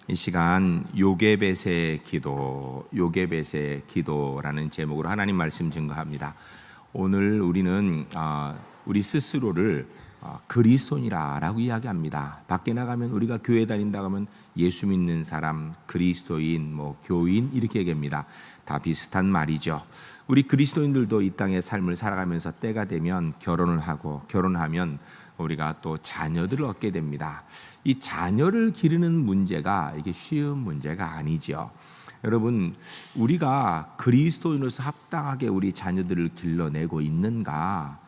이 시간 요게벳의 기도라는 제목으로 하나님 말씀 증거합니다. 오늘 우리는 우리 스스로를 그리스도인이라고 이야기합니다. 밖에 나가면 우리가 교회 다닌다고 하면 예수 믿는 사람, 그리스도인, 교인 이렇게 얘기합니다. 다 비슷한 말이죠. 우리 그리스도인들도 이 땅의 삶을 살아가면서 때가 되면 결혼을 하고 결혼하면 우리가 또 자녀들을 얻게 됩니다. 이 자녀를 기르는 문제가 이게 쉬운 문제가 아니죠. 여러분, 우리가 그리스도인으로서 합당하게 우리 자녀들을 길러내고 있는가?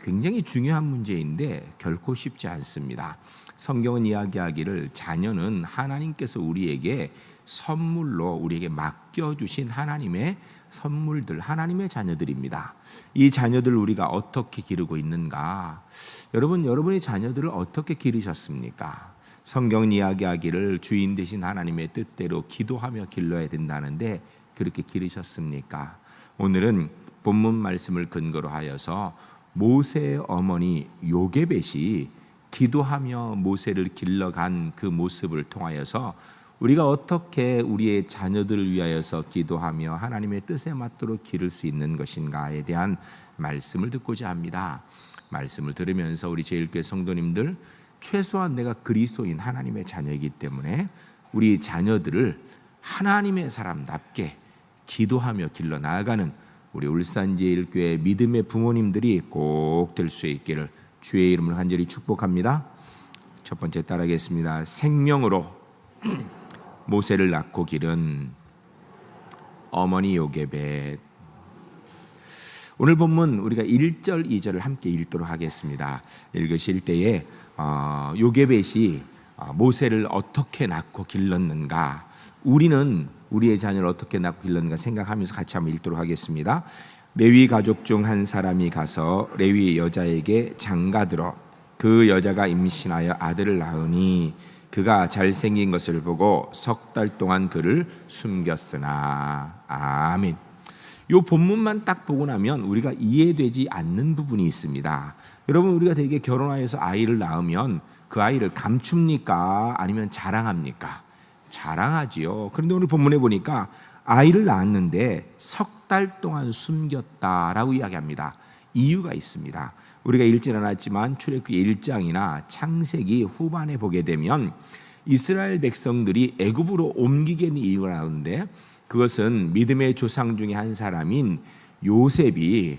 굉장히 중요한 문제인데 결코 쉽지 않습니다. 성경은 이야기하기를 자녀는 하나님께서 우리에게 선물로 우리에게 맡겨주신 하나님의 선물들, 하나님의 자녀들입니다. 이 자녀들을 우리가 어떻게 기르고 있는가? 여러분의 자녀들을 어떻게 기르셨습니까? 성경은 이야기하기를 주인 되신 하나님의 뜻대로 기도하며 길러야 된다는데 그렇게 기르셨습니까? 오늘은 본문 말씀을 근거로 하여서 모세의 어머니 요게벳이 기도하며 모세를 길러간 그 모습을 통하여서 우리가 어떻게 우리의 자녀들을 위하여서 기도하며 하나님의 뜻에 맞도록 기를 수 있는 것인가에 대한 말씀을 듣고자 합니다. 말씀을 들으면서 우리 제1교회 성도님들, 최소한 내가 그리스도인 하나님의 자녀이기 때문에 우리 자녀들을 하나님의 사람답게 기도하며 길러 나아가는 우리 울산 제1교회 믿음의 부모님들이 꼭 될 수 있기를 주의 이름으로 간절히 축복합니다. 첫 번째 따라하겠습니다. 생명으로 모세를 낳고 기른 어머니 요게벳. 오늘 본문 우리가 1절 2절을 함께 읽도록 하겠습니다. 읽으실 때에 요게벳이 모세를 어떻게 낳고 길렀는가, 우리는 우리의 자녀를 어떻게 낳고 길렀는가 생각하면서 같이 한번 읽도록 하겠습니다. 레위 가족 중 한 사람이 가서 레위 여자에게 장가들어 그 여자가 임신하여 아들을 낳으니 그가 잘생긴 것을 보고 석 달 동안 그를 숨겼으나. 아멘. 이 본문만 딱 보고 나면 우리가 이해되지 않는 부분이 있습니다. 여러분, 우리가 되게 결혼하여서 아이를 낳으면 그 아이를 감춥니까? 아니면 자랑합니까? 자랑하지요. 그런데 오늘 본문에 보니까 아이를 낳았는데 석 달 동안 숨겼다라고 이야기합니다. 이유가 있습니다. 우리가 읽지는 않았지만 출애굽기 1장이나 창세기 후반에 보게 되면 이스라엘 백성들이 애굽으로 옮기게 된 이유가 나오는데, 그것은 믿음의 조상 중에 한 사람인 요셉이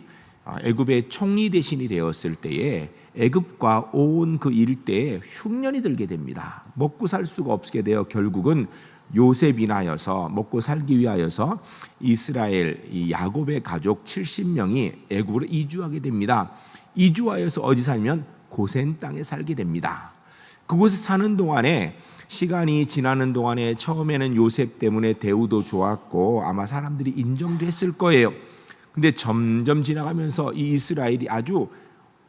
애굽의 총리 대신이 되었을 때에 애굽과 온 그 일대에 흉년이 들게 됩니다. 먹고 살 수가 없게 되어 결국은 요셉이나여서 먹고 살기 위하여서 이스라엘 이 야곱의 가족 70명이 애굽으로 이주하게 됩니다. 이주하여서 어디 살면 고센 땅에 살게 됩니다. 그곳에 사는 동안에, 시간이 지나는 동안에 처음에는 요셉 때문에 대우도 좋았고 아마 사람들이 인정도 했을 거예요. 근데 점점 지나가면서 이 이스라엘이 아주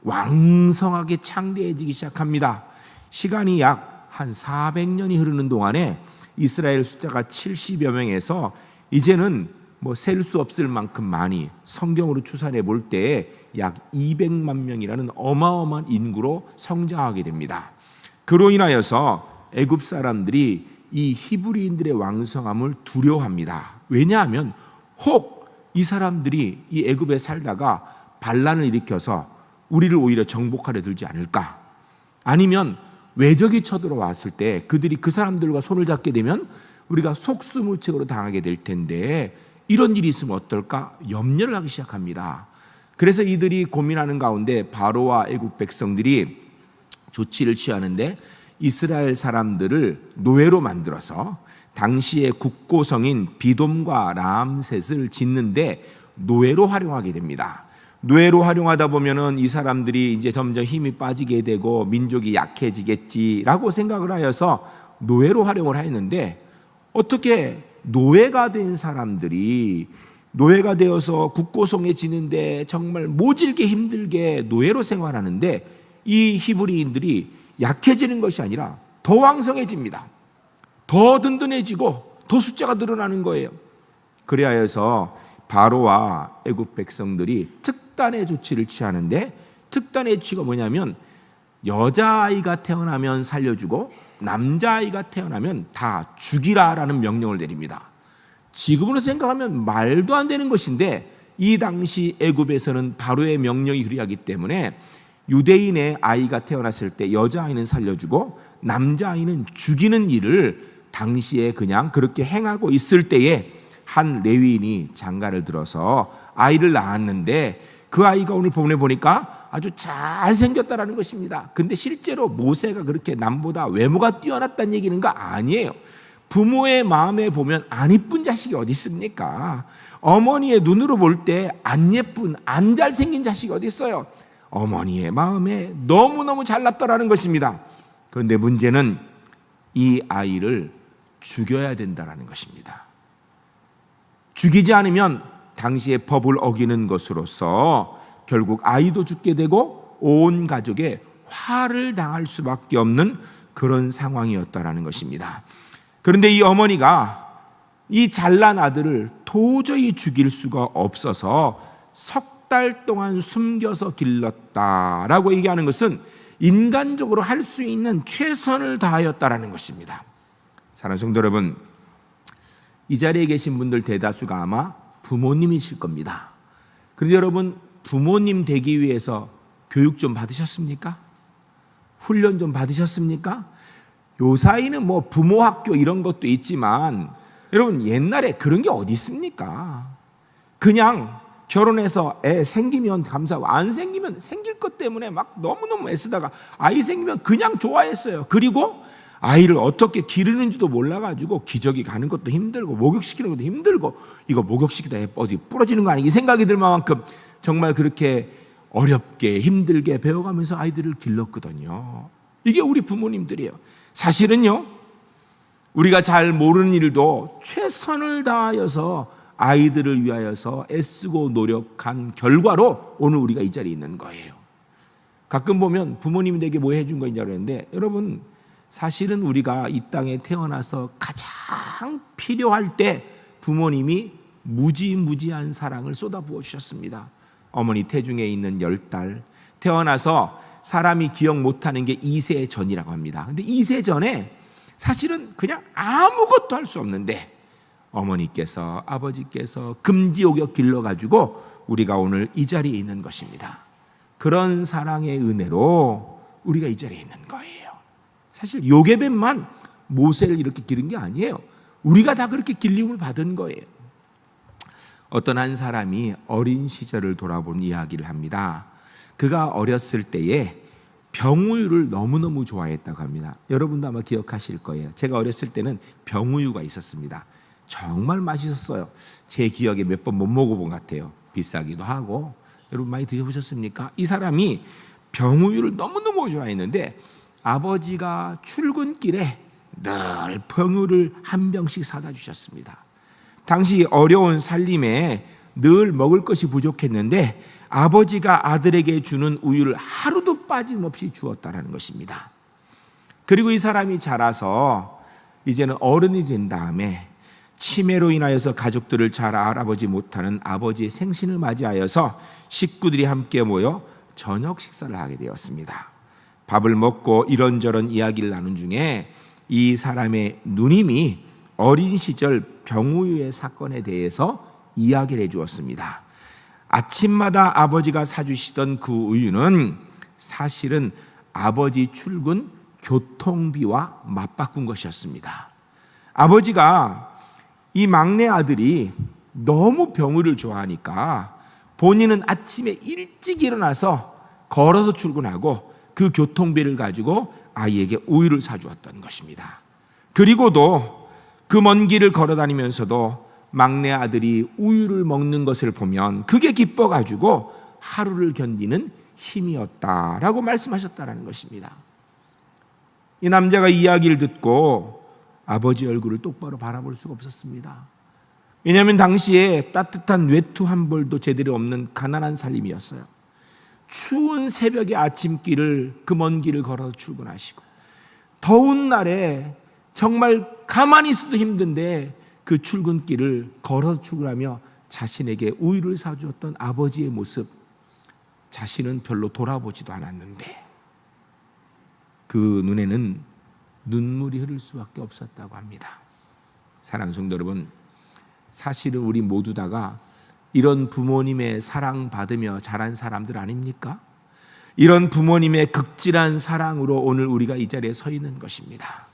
왕성하게 창대해지기 시작합니다. 시간이 약 한 400년이 흐르는 동안에 이스라엘 숫자가 70여 명에서 이제는 셀 수 없을 만큼 많이, 성경으로 추산해 볼 때에 약 200만 명이라는 어마어마한 인구로 성장하게 됩니다. 그로 인하여서 애굽 사람들이 이 히브리인들의 왕성함을 두려워합니다. 왜냐하면 혹 이 사람들이 이 애굽에 살다가 반란을 일으켜서 우리를 오히려 정복하려 들지 않을까, 아니면 외적이 쳐들어왔을 때 그들이 그 사람들과 손을 잡게 되면 우리가 속수무책으로 당하게 될 텐데 이런 일이 있으면 어떨까 염려를 하기 시작합니다. 그래서 이들이 고민하는 가운데 바로와 애국 백성들이 조치를 취하는데, 이스라엘 사람들을 노예로 만들어서 당시의 국고성인 비돔과 라암셋을 짓는데 노예로 활용하게 됩니다. 노예로 활용하다 보면은 이 사람들이 이제 점점 힘이 빠지게 되고 민족이 약해지겠지라고 생각을 하여서 노예로 활용을 했는데, 어떻게 노예가 된 사람들이 노예가 되어서 국고성에 지는데 정말 모질게 힘들게 노예로 생활하는데, 이 히브리인들이 약해지는 것이 아니라 더 왕성해집니다. 더 든든해지고 더 숫자가 늘어나는 거예요. 그래서 바로와 애굽 백성들이 특단의 조치를 취하는데, 특단의 조치가 뭐냐면 여자아이가 태어나면 살려주고 남자아이가 태어나면 다 죽이라라는 명령을 내립니다. 지금으로 생각하면 말도 안 되는 것인데 이 당시 애굽에서는 바로의 명령이 그리하기 때문에 유대인의 아이가 태어났을 때 여자아이는 살려주고 남자아이는 죽이는 일을 당시에 그냥 그렇게 행하고 있을 때에 한 레위인이 장가를 들어서 아이를 낳았는데 그 아이가 오늘 본문에 보니까 아주 잘생겼다라는 것입니다. 근데 실제로 모세가 그렇게 남보다 외모가 뛰어났다는 얘기는가? 아니에요. 부모의 마음에 보면 안 이쁜 자식이 어디 있습니까? 어머니의 눈으로 볼 때 안 예쁜, 안 잘생긴 자식이 어디 있어요? 어머니의 마음에 너무너무 잘났더라는 것입니다. 그런데 문제는 이 아이를 죽여야 된다는 것입니다. 죽이지 않으면 당시의 법을 어기는 것으로서 결국 아이도 죽게 되고 온 가족에 화를 당할 수밖에 없는 그런 상황이었다라는 것입니다. 그런데 이 어머니가 이 잘난 아들을 도저히 죽일 수가 없어서 석 달 동안 숨겨서 길렀다라고 얘기하는 것은 인간적으로 할 수 있는 최선을 다하였다라는 것입니다. 사랑하는 성도 여러분, 이 자리에 계신 분들 대다수가 아마 부모님이실 겁니다. 그런데 여러분, 부모님 되기 위해서 교육 좀 받으셨습니까? 훈련 좀 받으셨습니까? 요사이는 뭐 부모학교 이런 것도 있지만 여러분, 옛날에 그런 게 어디 있습니까? 그냥 결혼해서 애 생기면 감사하고 안 생기면 생길 것 때문에 막 너무너무 애쓰다가 아이 생기면 그냥 좋아했어요. 그리고 아이를 어떻게 기르는지도 몰라가지고 기저귀 가는 것도 힘들고 목욕시키는 것도 힘들고 이거 목욕시키다 어디 부러지는 거 아니야? 이 생각이 들 만큼 정말 그렇게 어렵게 힘들게 배워가면서 아이들을 길렀거든요. 이게 우리 부모님들이에요. 사실은요, 우리가 잘 모르는 일도 최선을 다하여서 아이들을 위하여서 애쓰고 노력한 결과로 오늘 우리가 이 자리에 있는 거예요. 가끔 보면 부모님이 내게 뭐 해준 거냐고 그러는데 여러분, 사실은 우리가 이 땅에 태어나서 가장 필요할 때 부모님이 무지무지한 사랑을 쏟아부어 주셨습니다. 어머니 태중에 있는 10달, 태어나서 사람이 기억 못하는 게 2세 전이라고 합니다. 근데 2세 전에 사실은 그냥 아무것도 할 수 없는데 어머니께서, 아버지께서 금지옥역 길러가지고 우리가 오늘 이 자리에 있는 것입니다. 그런 사랑의 은혜로 우리가 이 자리에 있는 거예요. 사실 요게벳만 모세를 이렇게 기른 게 아니에요. 우리가 다 그렇게 길림을 받은 거예요. 어떤 한 사람이 어린 시절을 돌아본 이야기를 합니다. 그가 어렸을 때에 병우유를 너무너무 좋아했다고 합니다. 여러분도 아마 기억하실 거예요. 제가 어렸을 때는 병우유가 있었습니다. 정말 맛있었어요. 제 기억에 몇 번 못 먹어본 것 같아요. 비싸기도 하고. 여러분 많이 드셔보셨습니까? 이 사람이 병우유를 너무너무 좋아했는데 아버지가 출근길에 늘 병우유를 한 병씩 사다 주셨습니다. 당시 어려운 살림에 늘 먹을 것이 부족했는데 아버지가 아들에게 주는 우유를 하루도 빠짐없이 주었다는 것입니다. 그리고 이 사람이 자라서 이제는 어른이 된 다음에 치매로 인하여서 가족들을 잘 알아보지 못하는 아버지의 생신을 맞이하여서 식구들이 함께 모여 저녁 식사를 하게 되었습니다. 밥을 먹고 이런저런 이야기를 나눈 중에 이 사람의 누님이 어린 시절 병우유의 사건에 대해서 이야기를 해주었습니다. 아침마다 아버지가 사주시던 그 우유는 사실은 아버지 출근 교통비와 맞바꾼 것이었습니다. 아버지가 이 막내 아들이 너무 병우를 좋아하니까 본인은 아침에 일찍 일어나서 걸어서 출근하고 그 교통비를 가지고 아이에게 우유를 사주었던 것입니다. 그리고도 그 먼 길을 걸어 다니면서도 막내 아들이 우유를 먹는 것을 보면 그게 기뻐가지고 하루를 견디는 힘이었다라고 말씀하셨다는 것입니다. 이 남자가 이야기를 듣고 아버지 얼굴을 똑바로 바라볼 수가 없었습니다. 왜냐하면 당시에 따뜻한 외투 한 벌도 제대로 없는 가난한 살림이었어요. 추운 새벽에 아침길을 그 먼 길을 걸어서 출근하시고 더운 날에 정말 가만히 있어도 힘든데 그 출근길을 걸어서 출근하며 자신에게 우유를 사주었던 아버지의 모습, 자신은 별로 돌아보지도 않았는데 그 눈에는 눈물이 흐를 수밖에 없었다고 합니다. 사랑하는 성도 여러분, 사실은 우리 모두 다가 이런 부모님의 사랑받으며 자란 사람들 아닙니까? 이런 부모님의 극진한 사랑으로 오늘 우리가 이 자리에 서 있는 것입니다.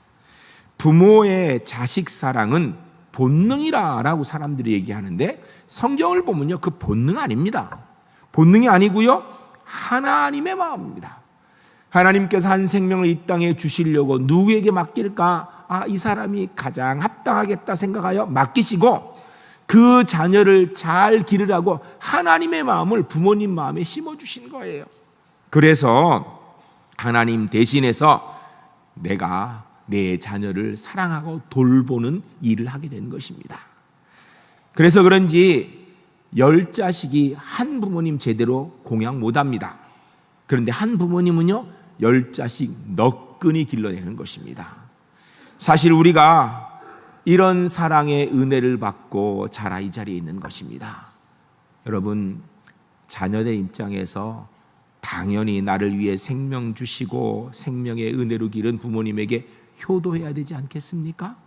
부모의 자식 사랑은 본능이라고 사람들이 얘기하는데 성경을 보면요, 그 본능 아닙니다. 본능이 아니고요, 하나님의 마음입니다. 하나님께서 한 생명을 이 땅에 주시려고 누구에게 맡길까? 이 사람이 가장 합당하겠다 생각하여 맡기시고 그 자녀를 잘 기르라고 하나님의 마음을 부모님 마음에 심어주신 거예요. 그래서 하나님 대신해서 내가 내 자녀를 사랑하고 돌보는 일을 하게 된 것입니다. 그래서 그런지 10자식이 한 부모님 제대로 공양 못합니다. 그런데 한 부모님은요 10자식 너끈히 길러내는 것입니다. 사실 우리가 이런 사랑의 은혜를 받고 자라 이 자리에 있는 것입니다. 여러분, 자녀의 입장에서 당연히 나를 위해 생명 주시고 생명의 은혜로 기른 부모님에게 효도해야 되지 않겠습니까?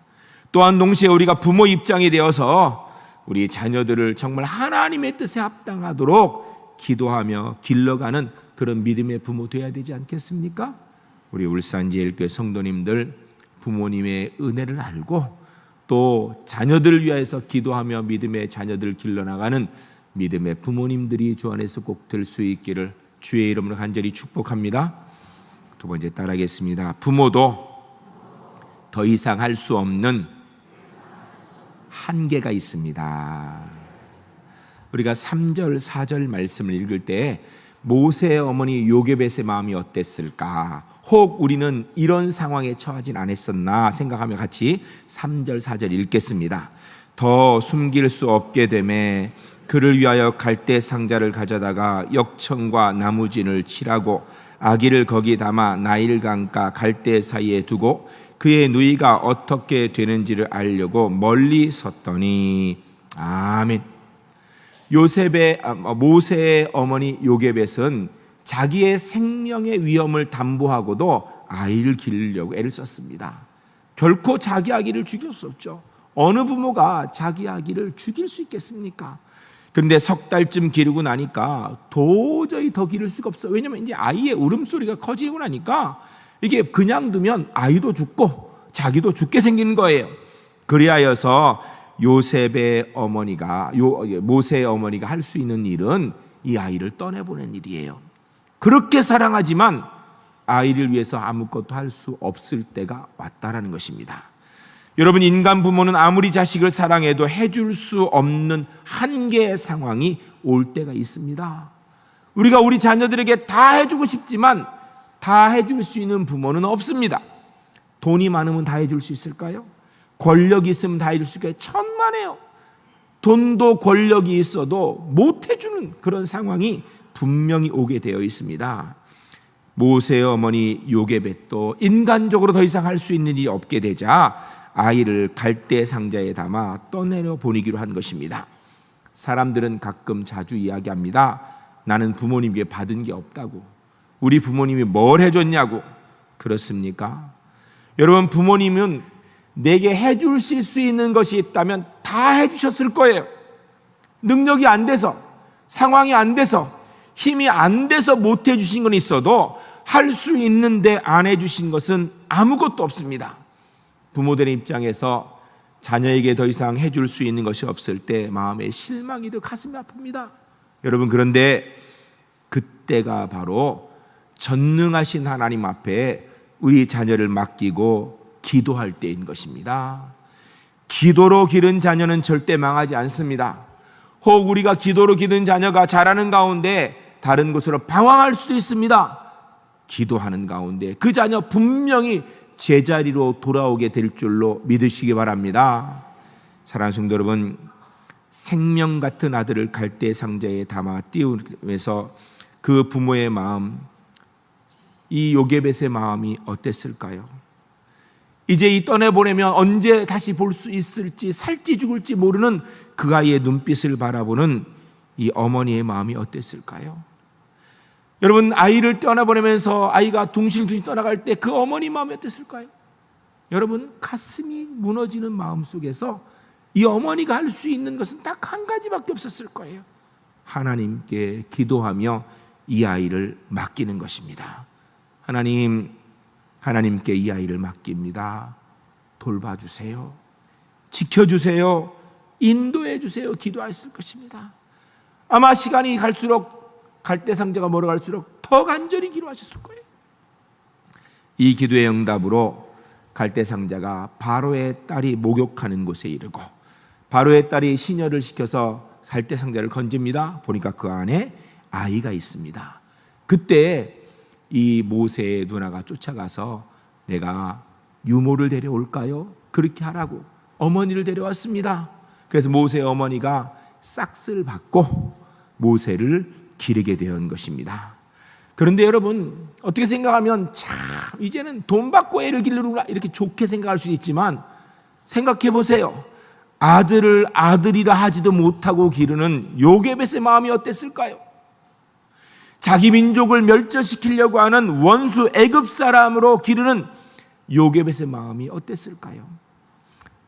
또한 동시에 우리가 부모 입장이 되어서 우리 자녀들을 정말 하나님의 뜻에 합당하도록 기도하며 길러가는 그런 믿음의 부모 되어야 되지 않겠습니까? 우리 울산제일교회 성도님들 부모님의 은혜를 알고 또 자녀들을 위해서 기도하며 믿음의 자녀들을 길러나가는 믿음의 부모님들이 주 안에서 꼭 될 수 있기를 주의 이름으로 간절히 축복합니다. 두 번째 따라하겠습니다. 부모도 더 이상 할 수 없는 한계가 있습니다. 우리가 3절 4절 말씀을 읽을 때 모세의 어머니 요게벳의 마음이 어땠을까? 혹 우리는 이런 상황에 처하진 않았었나 생각하며 같이 3절 4절 읽겠습니다. 더 숨길 수 없게 되매 그를 위하여 갈대 상자를 가져다가 역청과 나무진을 칠하고 아기를 거기 담아 나일강가 갈대 사이에 두고 그의 누이가 어떻게 되는지를 알려고 멀리 섰더니 아멘. 모세의 어머니 요게벳은 자기의 생명의 위험을 담보하고도 아이를 기르려고 애를 썼습니다. 결코 자기 아기를 죽일 수 없죠. 어느 부모가 자기 아기를 죽일 수 있겠습니까? 그런데 석 달쯤 기르고 나니까 도저히 더 기를 수가 없어요. 왜냐하면 이제 아이의 울음소리가 커지고 나니까 이게 그냥 두면 아이도 죽고 자기도 죽게 생기는 거예요. 그리하여서 모세의 어머니가 할 수 있는 일은 이 아이를 떠내보낸 일이에요. 그렇게 사랑하지만 아이를 위해서 아무것도 할 수 없을 때가 왔다라는 것입니다. 여러분, 인간 부모는 아무리 자식을 사랑해도 해줄 수 없는 한계의 상황이 올 때가 있습니다. 우리가 우리 자녀들에게 다 해주고 싶지만 다 해줄 수 있는 부모는 없습니다. 돈이 많으면 다 해줄 수 있을까요? 권력이 있으면 다 해줄 수 있을까요? 천만에요. 돈도 권력이 있어도 못 해주는 그런 상황이 분명히 오게 되어 있습니다. 모세의 어머니 요게벳도 인간적으로 더 이상 할 수 있는 일이 없게 되자 아이를 갈대 상자에 담아 떠내려 보내기로 한 것입니다. 사람들은 가끔 자주 이야기합니다. 나는 부모님께 받은 게 없다고. 우리 부모님이 뭘 해줬냐고. 그렇습니까? 여러분, 부모님은 내게 해주실 수 있는 것이 있다면 다 해주셨을 거예요. 능력이 안 돼서, 상황이 안 돼서, 힘이 안 돼서 못 해주신 건 있어도 할 수 있는데 안 해주신 것은 아무것도 없습니다. 부모들의 입장에서 자녀에게 더 이상 해줄 수 있는 것이 없을 때 마음에 실망이 더 가슴이 아픕니다. 여러분, 그런데 그때가 바로 전능하신 하나님 앞에 우리 자녀를 맡기고 기도할 때인 것입니다. 기도로 기른 자녀는 절대 망하지 않습니다. 혹 우리가 기도로 기른 자녀가 자라는 가운데 다른 곳으로 방황할 수도 있습니다. 기도하는 가운데 그 자녀 분명히 제자리로 돌아오게 될 줄로 믿으시기 바랍니다. 사랑하는 성도 여러분, 생명 같은 아들을 갈대 상자에 담아 띄우면서 그 부모의 마음, 이 요게벳의 마음이 어땠을까요? 이제 이 떠내보내면 언제 다시 볼 수 있을지, 살지 죽을지 모르는 그 아이의 눈빛을 바라보는 이 어머니의 마음이 어땠을까요? 여러분, 아이를 떠나보내면서 아이가 둥실둥실 떠나갈 때 그 어머니 마음이 어땠을까요? 여러분, 가슴이 무너지는 마음 속에서 이 어머니가 할 수 있는 것은 딱 한 가지밖에 없었을 거예요. 하나님께 기도하며 이 아이를 맡기는 것입니다. 하나님께 이 아이를 맡깁니다. 돌봐주세요. 지켜주세요. 인도해 주세요. 기도했을 것입니다. 아마 시간이 갈수록 갈대상자가 멀어갈수록 더 간절히 기도하셨을 거예요. 이 기도의 응답으로 갈대상자가 바로의 딸이 목욕하는 곳에 이르고 바로의 딸이 시녀를 시켜서 갈대상자를 건집니다. 보니까 그 안에 아이가 있습니다. 그때 이 모세의 누나가 쫓아가서 내가 유모를 데려올까요? 그렇게 하라고 어머니를 데려왔습니다. 그래서 모세의 어머니가 싹스를 받고 모세를 기르게 된 것입니다. 그런데 여러분, 어떻게 생각하면 참 이제는 돈 받고 애를 기르라 이렇게 좋게 생각할 수 있지만 생각해 보세요. 아들을 아들이라 하지도 못하고 기르는 요게벳의 마음이 어땠을까요? 자기 민족을 멸절시키려고 하는 원수 애굽 사람으로 기르는 요게벳의 마음이 어땠을까요?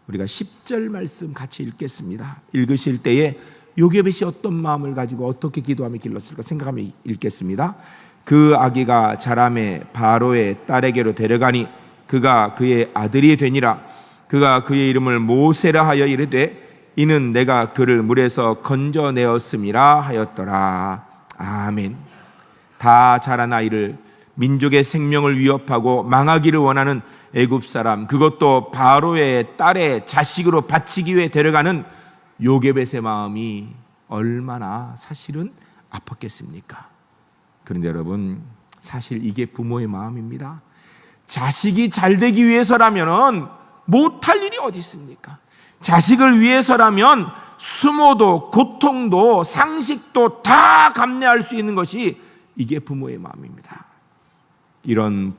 우리가 10절 말씀 같이 읽겠습니다. 읽으실 때에 요게벳이 어떤 마음을 가지고 어떻게 기도하며 길렀을까 생각하며 읽겠습니다. 그 아기가 자라매 바로의 딸에게로 데려가니 그가 그의 아들이 되니라. 그가 그의 이름을 모세라 하여 이르되 이는 내가 그를 물에서 건져내었음이라 하였더라. 아멘. 다 자란 아이를 민족의 생명을 위협하고 망하기를 원하는 애굽 사람, 그것도 바로의 딸의 자식으로 바치기 위해 데려가는 요게벳의 마음이 얼마나 사실은 아팠겠습니까? 그런데 여러분, 사실 이게 부모의 마음입니다. 자식이 잘 되기 위해서라면 못할 일이 어디 있습니까? 자식을 위해서라면 수모도 고통도 상식도 다 감내할 수 있는 것이 이게 부모의 마음입니다. 이런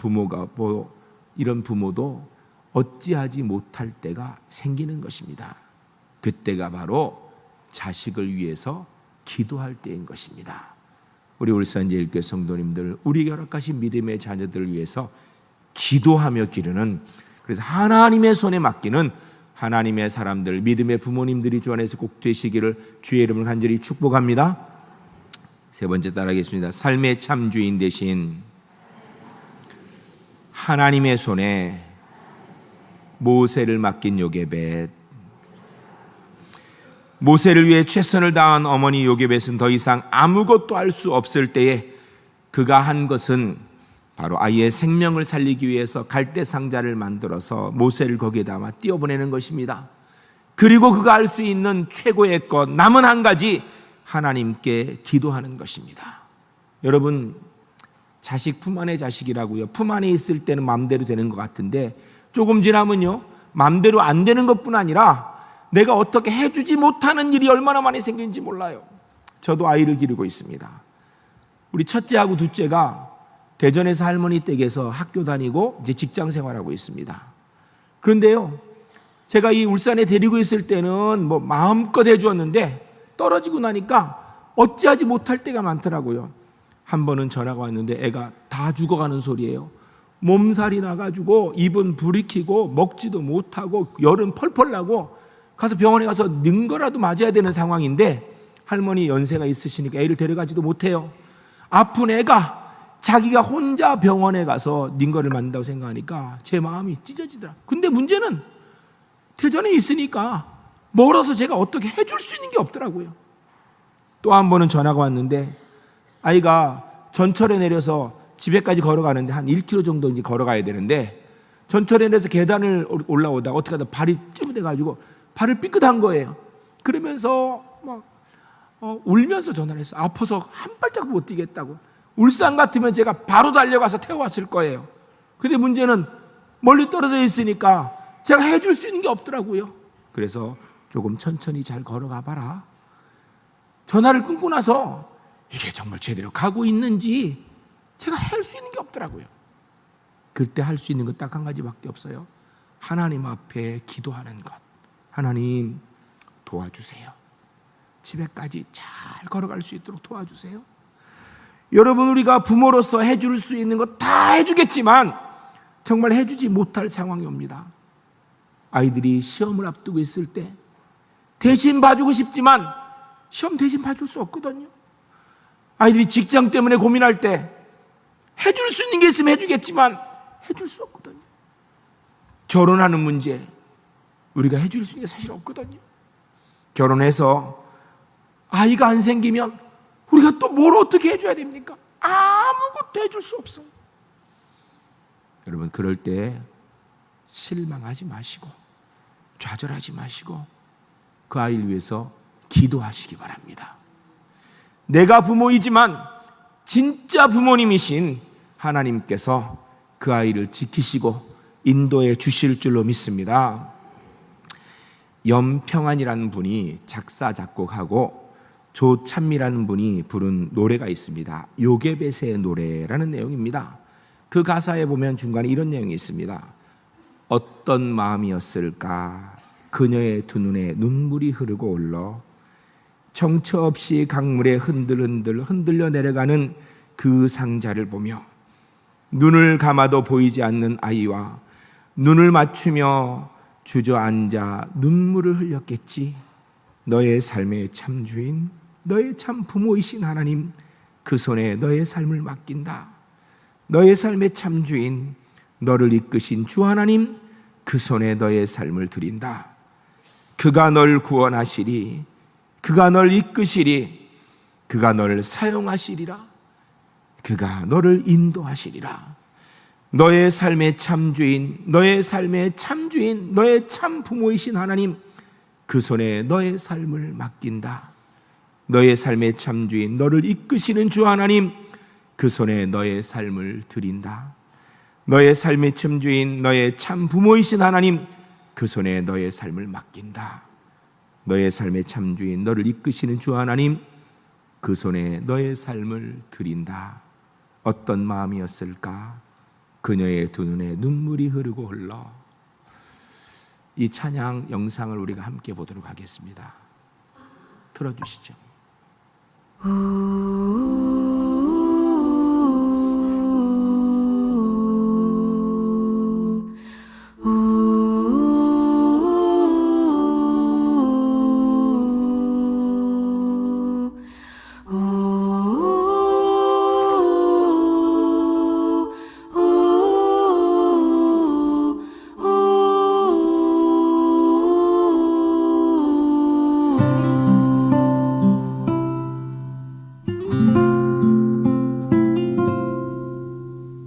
부모도 어찌하지 못할 때가 생기는 것입니다. 그때가 바로 자식을 위해서 기도할 때인 것입니다. 우리 울산제일교회 성도님들, 우리 허락하신 믿음의 자녀들을 위해서 기도하며 기르는, 그래서 하나님의 손에 맡기는 하나님의 사람들, 믿음의 부모님들이 주 안에서 꼭 되시기를 주의 이름을 간절히 축복합니다. 세 번째 따라하겠습니다. 삶의 참주인 되신 하나님의 손에 모세를 맡긴 요게벳. 모세를 위해 최선을 다한 어머니 요게벳은 더 이상 아무것도 할 수 없을 때에 그가 한 것은 바로 아이의 생명을 살리기 위해서 갈대 상자를 만들어서 모세를 거기에 담아 띄워보내는 것입니다. 그리고 그가 할 수 있는 최고의 것, 남은 한 가지, 하나님께 기도하는 것입니다. 여러분, 자식 품 안의 자식이라고요. 품 안에 있을 때는 마음대로 되는 것 같은데 조금 지나면요, 마음대로 안 되는 것뿐 아니라 내가 어떻게 해주지 못하는 일이 얼마나 많이 생기는지 몰라요. 저도 아이를 기르고 있습니다. 우리 첫째하고 둘째가 대전에서 할머니 댁에서 학교 다니고 이제 직장 생활하고 있습니다. 그런데요, 제가 이 울산에 데리고 있을 때는 뭐 마음껏 해주었는데 떨어지고 나니까 어찌하지 못할 때가 많더라고요. 한 번은 전화가 왔는데 애가 다 죽어가는 소리예요. 몸살이 나가지고 입은 부리키고 먹지도 못하고 열은 펄펄 나고 가서 병원에 가서 는 거라도 맞아야 되는 상황인데 할머니 연세가 있으시니까 애를 데려가지도 못해요. 아픈 애가 자기가 혼자 병원에 가서 는 거를 맞는다고 생각하니까 제 마음이 찢어지더라. 근데 문제는 대전에 있으니까 멀어서 제가 어떻게 해줄 수 있는 게 없더라고요. 또 한 번은 전화가 왔는데 아이가 전철에 내려서 집에까지 걸어가는데 한 1km 정도 이제 걸어가야 되는데 전철에 내려서 계단을 올라오다가 어떻게 하다 발이 찌부돼가지고 발을 삐끗한 거예요. 그러면서 막 울면서 전화를 했어. 아파서 한 발짝 못 뛰겠다고. 울산 같으면 제가 바로 달려가서 태워왔을 거예요. 근데 문제는 멀리 떨어져 있으니까 제가 해줄 수 있는 게 없더라고요. 그래서 조금 천천히 잘 걸어가 봐라. 전화를 끊고 나서 이게 정말 제대로 가고 있는지 제가 할 수 있는 게 없더라고요. 그때 할 수 있는 건 딱 한 가지밖에 없어요. 하나님 앞에 기도하는 것. 하나님 도와주세요. 집에까지 잘 걸어갈 수 있도록 도와주세요. 여러분, 우리가 부모로서 해줄 수 있는 거 다 해주겠지만 정말 해주지 못할 상황이 옵니다. 아이들이 시험을 앞두고 있을 때 대신 봐주고 싶지만 시험 대신 봐줄 수 없거든요. 아이들이 직장 때문에 고민할 때 해줄 수 있는 게 있으면 해주겠지만 해줄 수 없거든요. 결혼하는 문제, 우리가 해줄 수 있는 게 사실 없거든요. 결혼해서 아이가 안 생기면 우리가 또 뭘 어떻게 해줘야 됩니까? 아무것도 해줄 수 없어요. 여러분, 그럴 때 실망하지 마시고 좌절하지 마시고 그 아이를 위해서 기도하시기 바랍니다. 내가 부모이지만 진짜 부모님이신 하나님께서 그 아이를 지키시고 인도해 주실 줄로 믿습니다. 염평안이라는 분이 작사 작곡하고 조찬미라는 분이 부른 노래가 있습니다. 요게벳의 노래라는 내용입니다. 그 가사에 보면 중간에 이런 내용이 있습니다. 어떤 마음이었을까 그녀의 두 눈에 눈물이 흐르고 올러 정처 없이 강물에 흔들흔들 흔들려 내려가는 그 상자를 보며 눈을 감아도 보이지 않는 아이와 눈을 맞추며 주저앉아 눈물을 흘렸겠지. 너의 삶의 참 주인, 너의 참 부모이신 하나님, 그 손에 너의 삶을 맡긴다. 너의 삶의 참 주인, 너를 이끄신 주 하나님, 그 손에 너의 삶을 드린다. 그가 널 구원하시리, 그가 널 이끄시리, 그가 널 사용하시리라, 그가 너를 인도하시리라. 너의 삶의 참 주인, 너의 삶의 참 주인, 너의 참 부모이신 하나님, 그 손에 너의 삶을 맡긴다. 너의 삶의 참 주인, 너를 이끄시는 주 하나님, 그 손에 너의 삶을 드린다. 너의 삶의 참 주인, 너의 참 부모이신 하나님, 그 손에 너의 삶을 맡긴다. 너의 삶의 참 주인, 너를 이끄시는 주 하나님, 그 손에 너의 삶을 드린다. 어떤 마음이었을까 그녀의 두 눈에 눈물이 흐르고 흘러. 이 찬양 영상을 우리가 함께 보도록 하겠습니다. 틀어주시죠.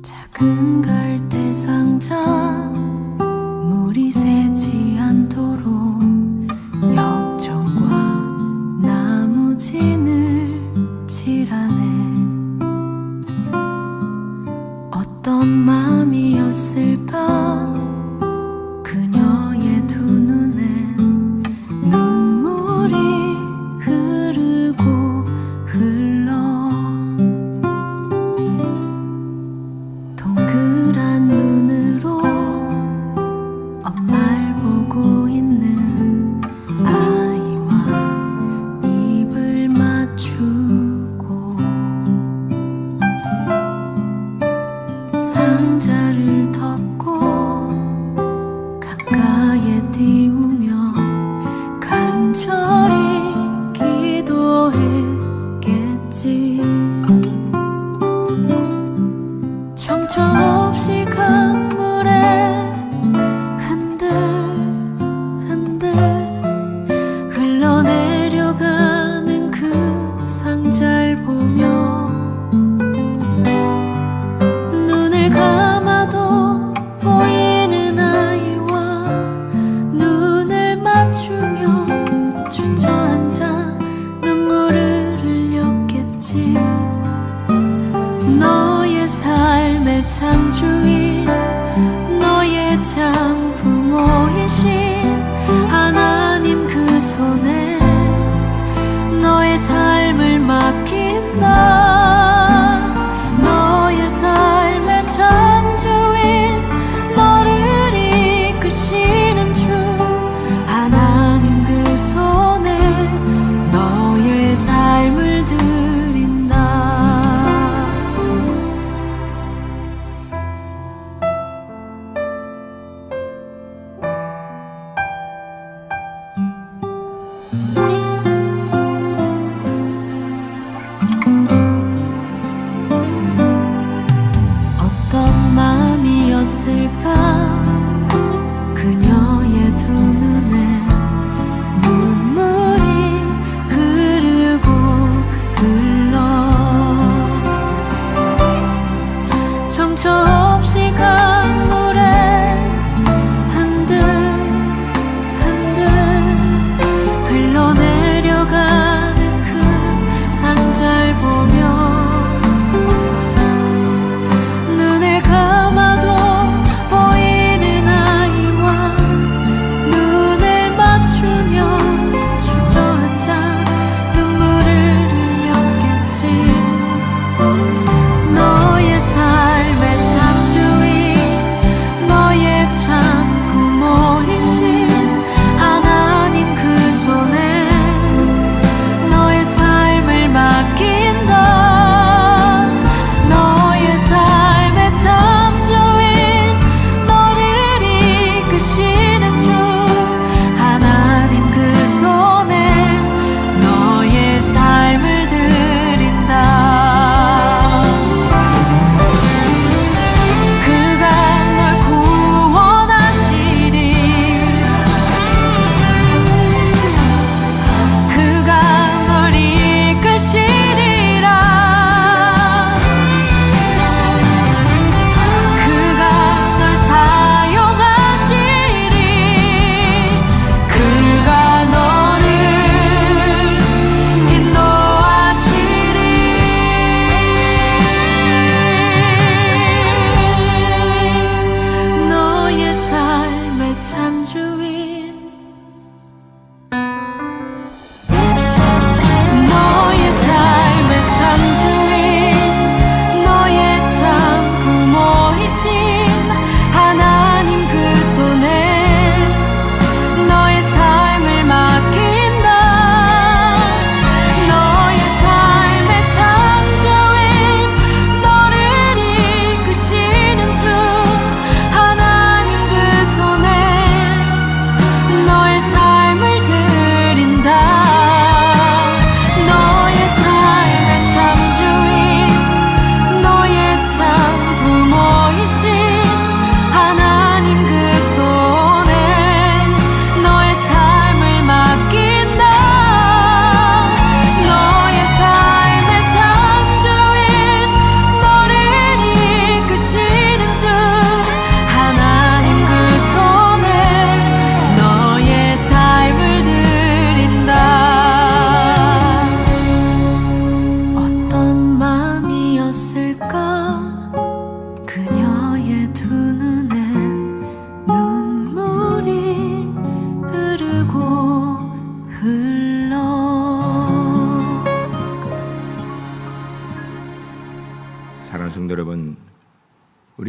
작은 갈대 상자 물이 새지 않도록 역청과 나무진을 칠하네. 어떤 마음이었을까 그녀의 두 눈엔 눈물이 흐르고 흘러. 동그란 눈으로 엄마를 보고 있는 아이와 입을 맞추고 상자를 덮고 가까이에 띄우며 간절히 기도했겠지. 정처 없이 강물에 흔들흔들 흘러내려가는 그 상자를 보며 눈을 감아도 보이는 아이와 눈을 맞추며 주저앉아 눈물을 흘렸겠지. 너의 삶의 참 주인, 너의 참 부모이신 하나님, 그 손에 너의 삶을 맡긴다. 너의 삶의 참 주인, 너를 이끄시는 주 하나님, 그 손에 너의 삶을 드린다.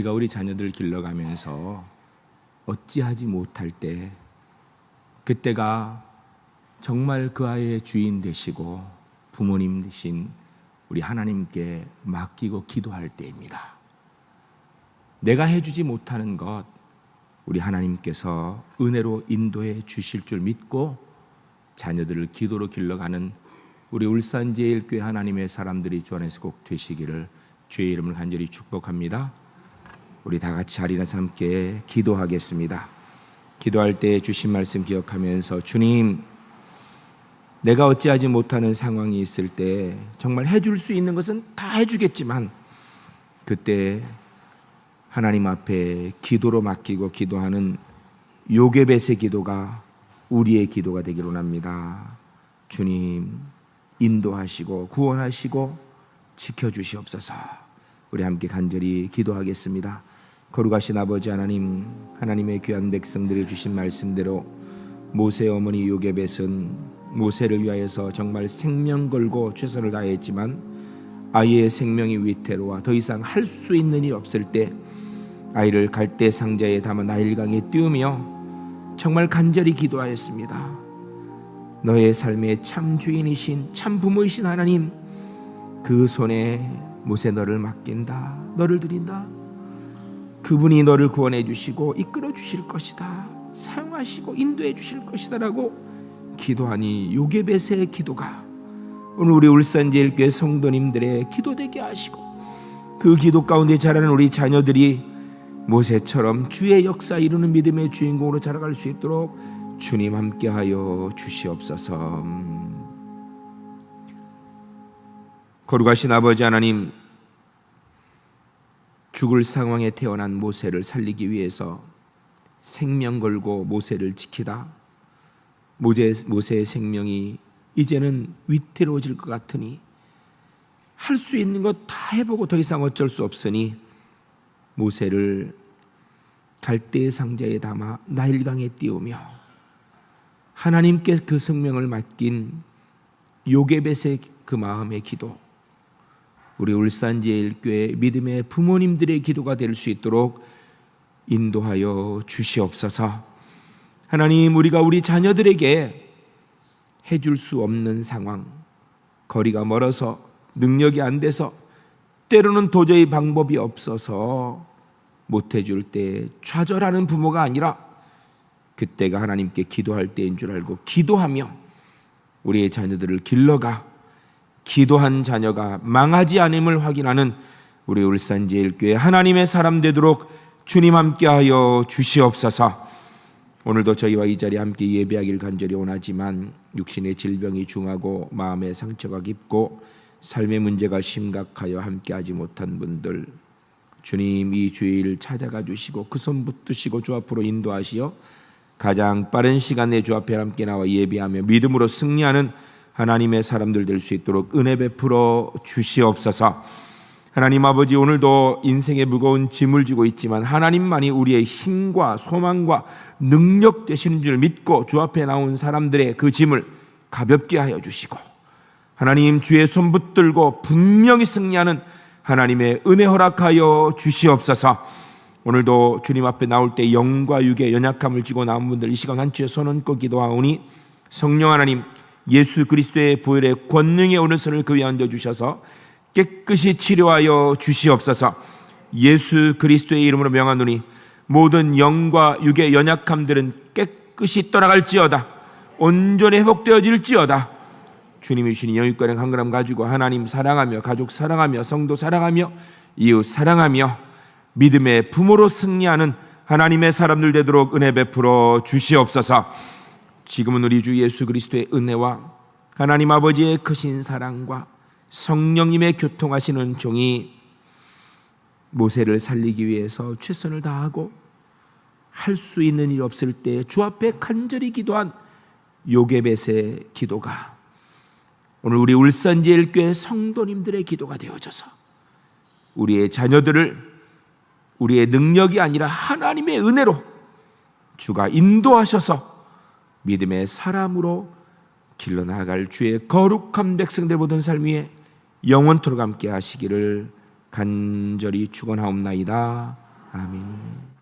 우리가 우리 자녀들을 길러가면서 어찌하지 못할 때, 그때가 정말 그 아이의 주인 되시고 부모님 되신 우리 하나님께 맡기고 기도할 때입니다. 내가 해주지 못하는 것, 우리 하나님께서 은혜로 인도해 주실 줄 믿고 자녀들을 기도로 길러가는 우리 울산제일교회 하나님의 사람들이 주 안에서 꼭 되시기를 주의 이름을 간절히 축복합니다. 우리 다 같이 자리에서 함께 기도하겠습니다. 기도할 때 주신 말씀 기억하면서, 주님, 내가 어찌하지 못하는 상황이 있을 때 정말 해줄 수 있는 것은 다 해주겠지만, 그때 하나님 앞에 기도로 맡기고 기도하는 요게벳의 기도가 우리의 기도가 되기를 원합니다. 주님, 인도하시고 구원하시고 지켜주시옵소서. 우리 함께 간절히 기도하겠습니다. 거룩하신 아버지 하나님, 하나님의 귀한 백성들이 주신 말씀대로 모세 어머니 요게벳은 모세를 위하여서 정말 생명 걸고 최선을 다했지만 아이의 생명이 위태로워 더 이상 할 수 있는 일이 없을 때 아이를 갈대 상자에 담아 나일강에 띄우며 정말 간절히 기도하였습니다. 너의 삶의 참 주인이신 참 부모이신 하나님, 그 손에 모세 너를 맡긴다, 너를 드린다. 그분이 너를 구원해 주시고 이끌어 주실 것이다, 사용하시고 인도해 주실 것이다 라고 기도하니 요게벳의 기도가 오늘 우리 울산제일교회 성도님들의 기도되게 하시고, 그 기도 가운데 자라는 우리 자녀들이 모세처럼 주의 역사 이루는 믿음의 주인공으로 자라갈 수 있도록 주님 함께하여 주시옵소서. 거룩하신 아버지 하나님, 죽을 상황에 태어난 모세를 살리기 위해서 생명 걸고 모세를 지키다 모세의 생명이 이제는 위태로워질 것 같으니 할 수 있는 것 다 해보고 더 이상 어쩔 수 없으니 모세를 갈대의 상자에 담아 나일강에 띄우며 하나님께 그 생명을 맡긴 요게벳의 그 마음의 기도, 우리 울산제일교회 믿음의 부모님들의 기도가 될 수 있도록 인도하여 주시옵소서. 하나님, 우리가 우리 자녀들에게 해줄 수 없는 상황, 거리가 멀어서 능력이 안 돼서 때로는 도저히 방법이 없어서 못해줄 때 좌절하는 부모가 아니라 그때가 하나님께 기도할 때인 줄 알고 기도하며 우리의 자녀들을 길러가 기도한 자녀가 망하지 않음을 확인하는 우리 울산제일교회 하나님의 사람 되도록 주님 함께하여 주시옵소서. 오늘도 저희와 이 자리에 함께 예배하길 간절히 원하지만 육신의 질병이 중하고 마음의 상처가 깊고 삶의 문제가 심각하여 함께하지 못한 분들, 주님 이 주일 찾아가 주시고 그 손 붙드시고 주 앞으로 인도하시어 가장 빠른 시간에 주 앞에 함께 나와 예배하며 믿음으로 승리하는 하나님의 사람들 될 수 있도록 은혜 베풀어 주시옵소서. 하나님 아버지, 오늘도 인생의 무거운 짐을 지고 있지만 하나님만이 우리의 힘과 소망과 능력 되시는 줄 믿고 주 앞에 나온 사람들의 그 짐을 가볍게 하여 주시고, 하나님 주의 손 붙들고 분명히 승리하는 하나님의 은혜 허락하여 주시옵소서. 오늘도 주님 앞에 나올 때 영과 육의 연약함을 지고 나온 분들 이 시간 한치에 손 얹고 기도하오니 성령 하나님, 예수 그리스도의 보혈의 권능의 오른손을 그 위에 얹어주셔서 깨끗이 치료하여 주시옵소서. 예수 그리스도의 이름으로 명하노니 모든 영과 육의 연약함들은 깨끗이 떠나갈지어다, 온전히 회복되어질지어다. 주님이 주신 영육간의 한 그람 가지고 하나님 사랑하며 가족 사랑하며 성도 사랑하며 이웃 사랑하며 믿음의 부모로 승리하는 하나님의 사람들 되도록 은혜 베풀어 주시옵소서. 지금은 우리 주 예수 그리스도의 은혜와 하나님 아버지의 크신 사랑과 성령님의 교통하시는 종이 모세를 살리기 위해서 최선을 다하고 할 수 있는 일 없을 때 주 앞에 간절히 기도한 요게벳의 기도가 오늘 우리 울산제일교회 성도님들의 기도가 되어져서 우리의 자녀들을 우리의 능력이 아니라 하나님의 은혜로 주가 인도하셔서 믿음의 사람으로 길러나갈 주의 거룩한 백성들 모든 삶 위에 영원토록 함께 하시기를 간절히 축원하옵나이다. 아멘.